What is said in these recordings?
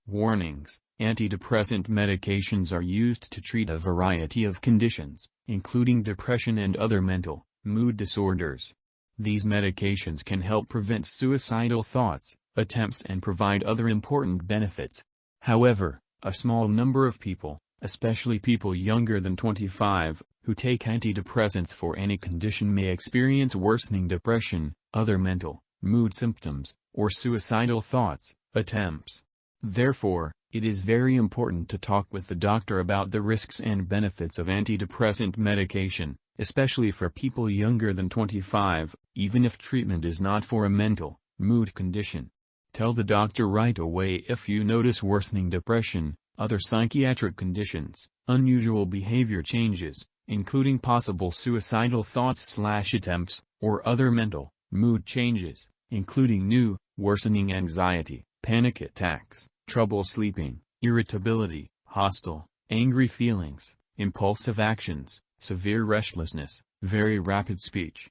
Warnings: antidepressant medications are used to treat a variety of conditions, including depression and other mental, mood disorders. These medications can help prevent suicidal thoughts, attempts and provide other important benefits. However, a small number of people, especially people younger than 25, who take antidepressants for any condition may experience worsening depression, other mental, mood symptoms, or suicidal thoughts, attempts. Therefore, it is very important to talk with the doctor about the risks and benefits of antidepressant medication, especially for people younger than 25, even if treatment is not for a mental, mood condition. Tell the doctor right away if you notice worsening depression, other psychiatric conditions, unusual behavior changes, including possible suicidal thoughts/attempts, or other mental, mood changes, including new, worsening anxiety, panic attacks, trouble sleeping, irritability, hostile, angry feelings, impulsive actions, severe restlessness, very rapid speech.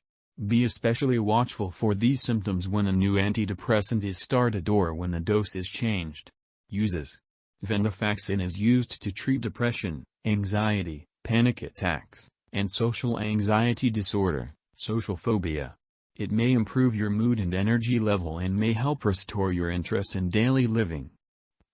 Be especially watchful for these symptoms when a new antidepressant is started or when the dose is changed. Uses: Venlafaxine is used to treat depression, anxiety, panic attacks, and social anxiety disorder, social phobia. It may improve your mood and energy level and may help restore your interest in daily living.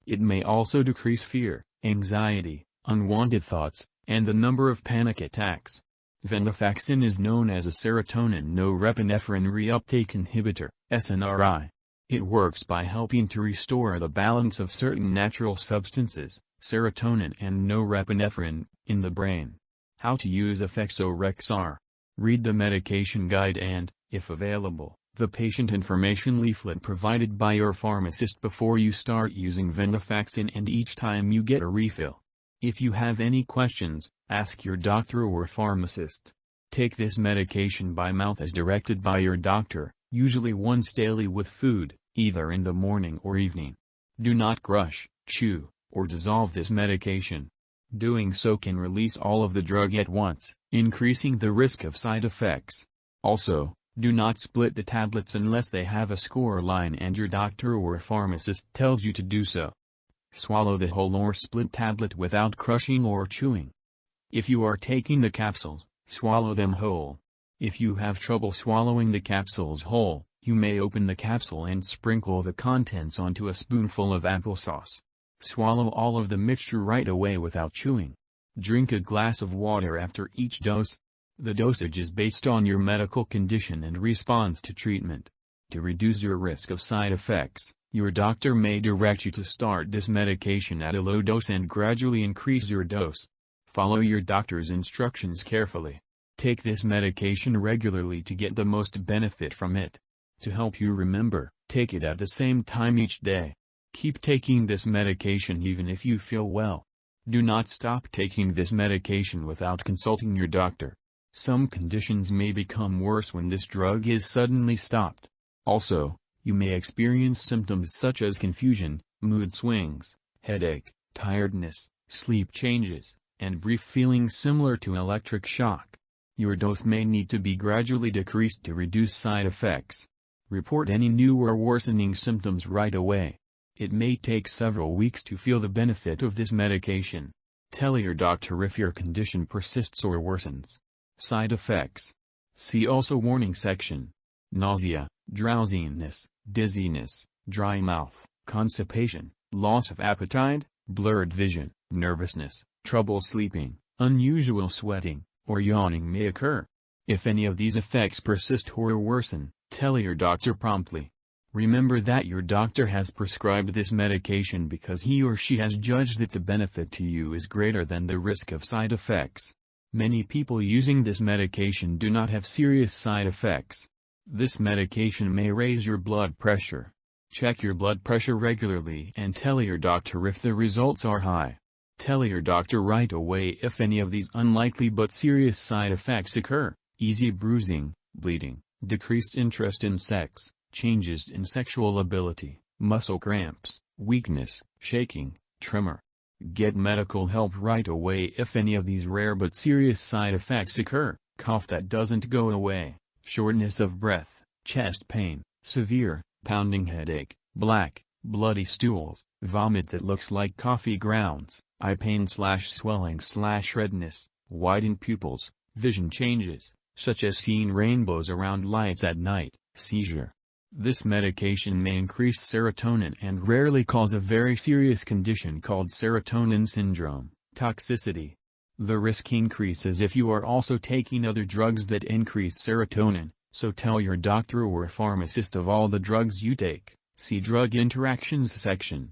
It may also decrease fear, anxiety, unwanted thoughts, and the number of panic attacks. Venlafaxine is known as a serotonin-norepinephrine reuptake inhibitor, SNRI. It works by helping to restore the balance of certain natural substances, serotonin and norepinephrine, in the brain. How to use Effexorx. Read the medication guide and, if available, the patient information leaflet provided by your pharmacist before you start using Venlafaxine and each time you get a refill. If you have any questions, ask your doctor or pharmacist. Take this medication by mouth as directed by your doctor, usually once daily with food, either in the morning or evening. Do not crush, chew, or dissolve this medication. Doing so can release all of the drug at once, increasing the risk of side effects. Also, do not split the tablets unless they have a score line and your doctor or pharmacist tells you to do so. Swallow the whole or split tablet without crushing or chewing. If you are taking the capsules, swallow them whole. If you have trouble swallowing the capsules whole, you may open the capsule and sprinkle the contents onto a spoonful of applesauce. Swallow all of the mixture right away without chewing. Drink a glass of water after each dose. The dosage is based on your medical condition and response to treatment. To reduce your risk of side effects, your doctor may direct you to start this medication at a low dose and gradually increase your dose. Follow your doctor's instructions carefully. Take this medication regularly to get the most benefit from it. To help you remember, take it at the same time each day. Keep taking this medication even if you feel well. Do not stop taking this medication without consulting your doctor. Some conditions may become worse when this drug is suddenly stopped. Also, you may experience symptoms such as confusion, mood swings, headache, tiredness, sleep changes, and brief feelings similar to electric shock. Your dose may need to be gradually decreased to reduce side effects. Report any new or worsening symptoms right away. It may take several weeks to feel the benefit of this medication. Tell your doctor if your condition persists or worsens. Side effects. See also warning section. Nausea, drowsiness, dizziness, dry mouth, constipation, loss of appetite, blurred vision, nervousness, trouble sleeping, unusual sweating, or yawning may occur. If any of these effects persist or worsen, tell your doctor promptly. Remember that your doctor has prescribed this medication because he or she has judged that the benefit to you is greater than the risk of side effects. Many people using this medication do not have serious side effects. This medication may raise your blood pressure. Check your blood pressure regularly and tell your doctor if the results are high. Tell your doctor right away if any of these unlikely but serious side effects occur: easy bruising, bleeding, decreased interest in sex, changes in sexual ability, muscle cramps, weakness, shaking, tremor. Get medical help right away if any of these rare but serious side effects occur: cough that doesn't go away, shortness of breath, chest pain, severe, pounding headache, black, bloody stools, vomit that looks like coffee grounds, eye pain/swelling/redness, widened pupils, vision changes, such as seeing rainbows around lights at night, seizure. This medication may increase serotonin and rarely cause a very serious condition called serotonin syndrome, toxicity. The risk increases if you are also taking other drugs that increase serotonin, so tell your doctor or pharmacist of all the drugs you take. See Drug Interactions section.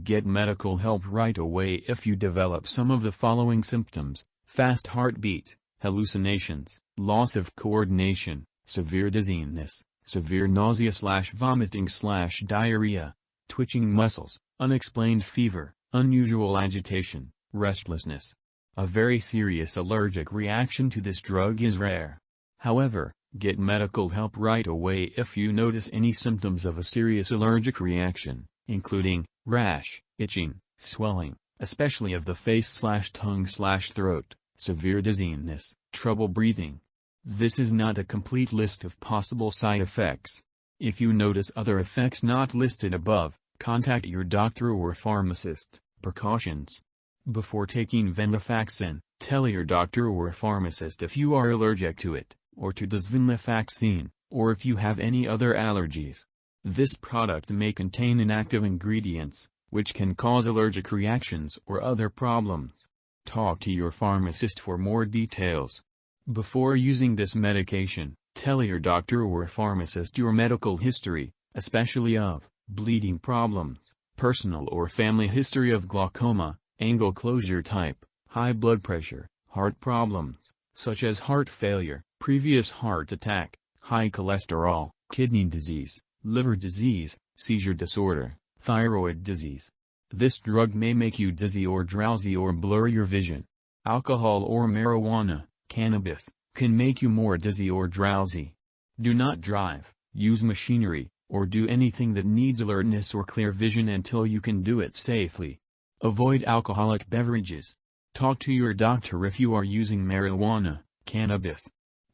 Get medical help right away if you develop some of the following symptoms: fast heartbeat, hallucinations, loss of coordination, severe dizziness, severe nausea/vomiting/diarrhea, twitching muscles, unexplained fever, unusual agitation, restlessness. A very serious allergic reaction to this drug is rare. However, get medical help right away if you notice any symptoms of a serious allergic reaction, including rash, itching, swelling, especially of the face/tongue/throat, severe dizziness, trouble breathing. This is not a complete list of possible side effects. If you notice other effects not listed above, contact your doctor or pharmacist. Precautions. Before taking Venlafaxine, tell your doctor or pharmacist if you are allergic to it, or to this Venlafaxine, or if you have any other allergies. This product may contain inactive ingredients, which can cause allergic reactions or other problems. Talk to your pharmacist for more details. Before using this medication, tell your doctor or pharmacist your medical history, especially of bleeding problems, personal or family history of glaucoma, angle closure type, high blood pressure, heart problems, such as heart failure, previous heart attack, high cholesterol, kidney disease, liver disease, seizure disorder, thyroid disease. This drug may make you dizzy or drowsy or blur your vision. Alcohol or marijuana, cannabis, can make you more dizzy or drowsy. Do not drive, use machinery, or do anything that needs alertness or clear vision until you can do it safely. Avoid alcoholic beverages. Talk to your doctor if you are using marijuana, cannabis.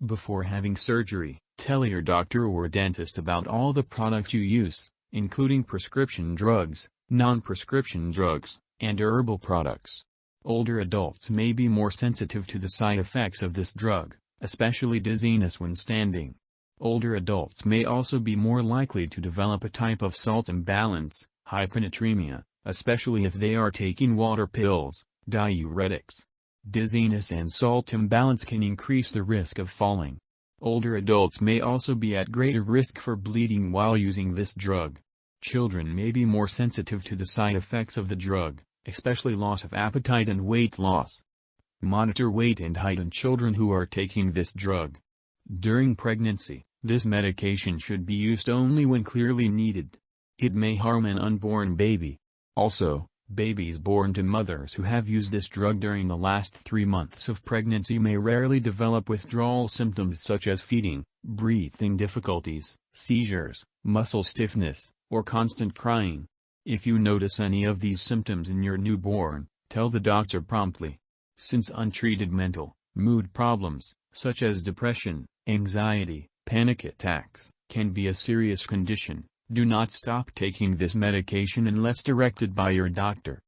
Before having surgery, tell your doctor or dentist about all the products you use, including prescription drugs, non-prescription drugs, and herbal products. Older adults may be more sensitive to the side effects of this drug, especially dizziness when standing. Older adults may also be more likely to develop a type of salt imbalance, hyponatremia, especially if they are taking water pills, diuretics. Dizziness and salt imbalance can increase the risk of falling. Older adults may also be at greater risk for bleeding while using this drug. Children may be more sensitive to the side effects of the drug, especially loss of appetite and weight loss. Monitor weight and height in children who are taking this drug. During pregnancy, this medication should be used only when clearly needed. It may harm an unborn baby. Also, babies born to mothers who have used this drug during the last 3 months of pregnancy may rarely develop withdrawal symptoms such as feeding, breathing difficulties, seizures, muscle stiffness, or constant crying. If you notice any of these symptoms in your newborn, tell the doctor promptly. Since untreated mental, mood problems, such as depression, anxiety, panic attacks, can be a serious condition, do not stop taking this medication unless directed by your doctor.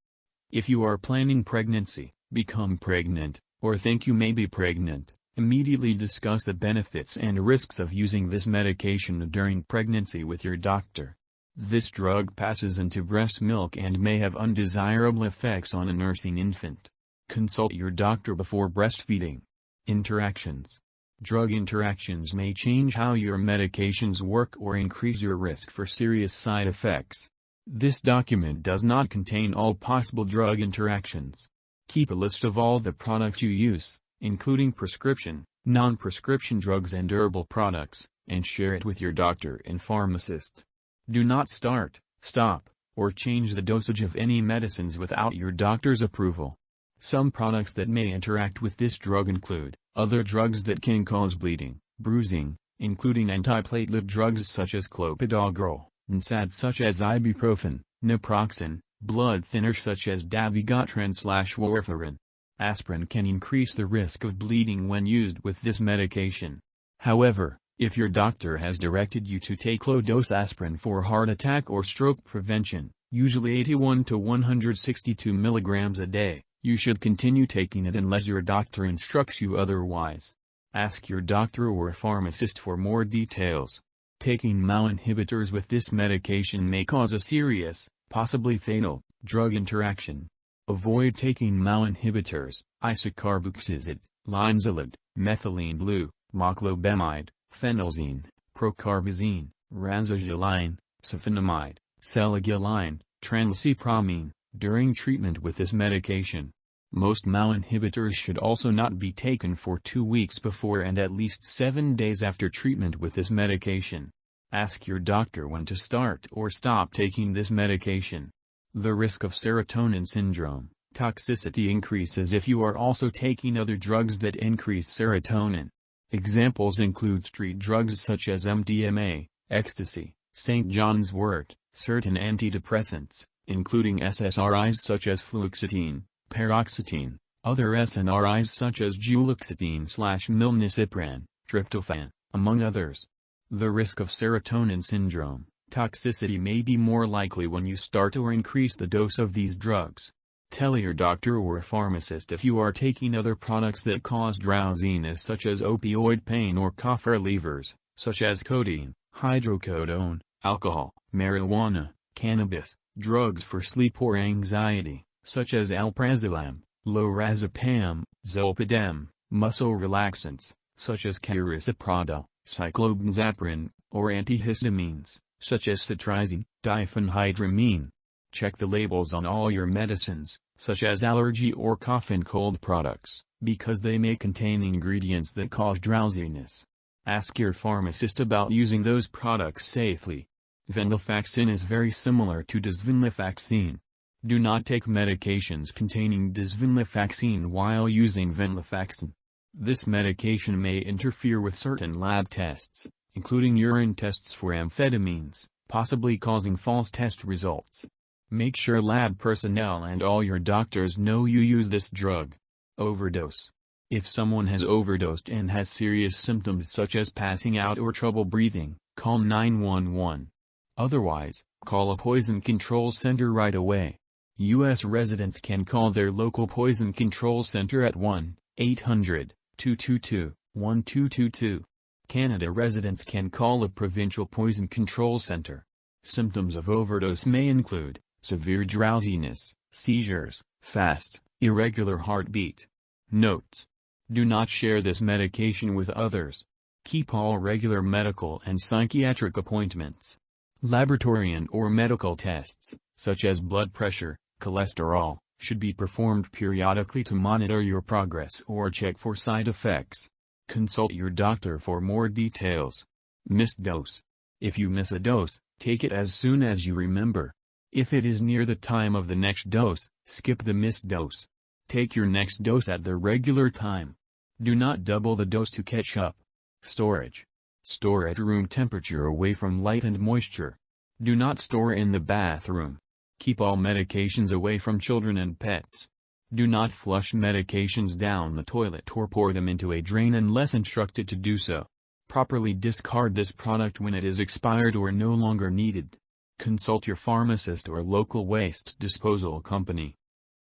If you are planning pregnancy, become pregnant, or think you may be pregnant, immediately discuss the benefits and risks of using this medication during pregnancy with your doctor. This drug passes into breast milk and may have undesirable effects on a nursing infant. Consult your doctor before breastfeeding. Interactions. Drug interactions may change how your medications work or increase your risk for serious side effects. This document does not contain all possible drug interactions. Keep a list of all the products you use, including prescription, non-prescription drugs and herbal products, and share it with your doctor and pharmacist. Do not start, stop, or change the dosage of any medicines without your doctor's approval. Some products that may interact with this drug include other drugs that can cause bleeding, bruising, including antiplatelet drugs such as clopidogrel, NSAIDs such as ibuprofen, naproxen, blood thinners such as dabigatran/warfarin. Aspirin can increase the risk of bleeding when used with this medication. However, if your doctor has directed you to take low-dose aspirin for heart attack or stroke prevention, usually 81 to 162 mg a day. You should continue taking it unless your doctor instructs you otherwise. Ask your doctor or pharmacist for more details. Taking MAO inhibitors with this medication may cause a serious, possibly fatal, drug interaction. Avoid taking MAO inhibitors, isocarboxazid, linezolid, methylene blue, moclobemide, phenelzine, procarbazine, razagiline, sulfonamide, selagiline, trancypramine, during treatment with this medication. Most MAO inhibitors should also not be taken for 2 weeks before and at least 7 days after treatment with this medication. Ask your doctor when to start or stop taking this medication. The risk of serotonin syndrome, toxicity increases if you are also taking other drugs that increase serotonin. Examples include street drugs such as MDMA, ecstasy, St. John's wort, certain antidepressants, including SSRIs such as fluoxetine, paroxetine, other SNRIs such as duloxetine/milnacipran, tryptophan, among others. The risk of serotonin syndrome, toxicity may be more likely when you start or increase the dose of these drugs. Tell your doctor or pharmacist if you are taking other products that cause drowsiness such as opioid pain or cough relievers, such as codeine, hydrocodone, alcohol, marijuana, cannabis, drugs for sleep or anxiety, such as alprazolam, lorazepam, zolpidem, muscle relaxants, such as carisoprodol, cyclobenzaprine, or antihistamines, such as cetirizine, diphenhydramine. Check the labels on all your medicines, such as allergy or cough and cold products, because they may contain ingredients that cause drowsiness. Ask your pharmacist about using those products safely. Venlafaxine is very similar to desvenlafaxine. Do not take medications containing desvenlafaxine while using venlafaxine. This medication may interfere with certain lab tests, including urine tests for amphetamines, possibly causing false test results. Make sure lab personnel and all your doctors know you use this drug. Overdose. If someone has overdosed and has serious symptoms such as passing out or trouble breathing, call 911. Otherwise, call a poison control center right away. U.S. residents can call their local poison control center at 1-800-222-1222. Canada residents can call a provincial poison control center. Symptoms of overdose may include severe drowsiness, seizures, fast, irregular heartbeat. Notes: do not share this medication with others. Keep all regular medical and psychiatric appointments. Laboratory and/or medical tests, such as blood pressure, cholesterol, should be performed periodically to monitor your progress or check for side effects. Consult your doctor for more details. Missed dose. If you miss a dose, take it as soon as you remember. If it is near the time of the next dose, skip the missed dose. Take your next dose at the regular time. Do not double the dose to catch up. Storage. Store at room temperature away from light and moisture. Do not store in the bathroom. Keep all medications away from children and pets. Do not flush medications down the toilet or pour them into a drain unless instructed to do so. Properly discard this product when it is expired or no longer needed. Consult your pharmacist or local waste disposal company.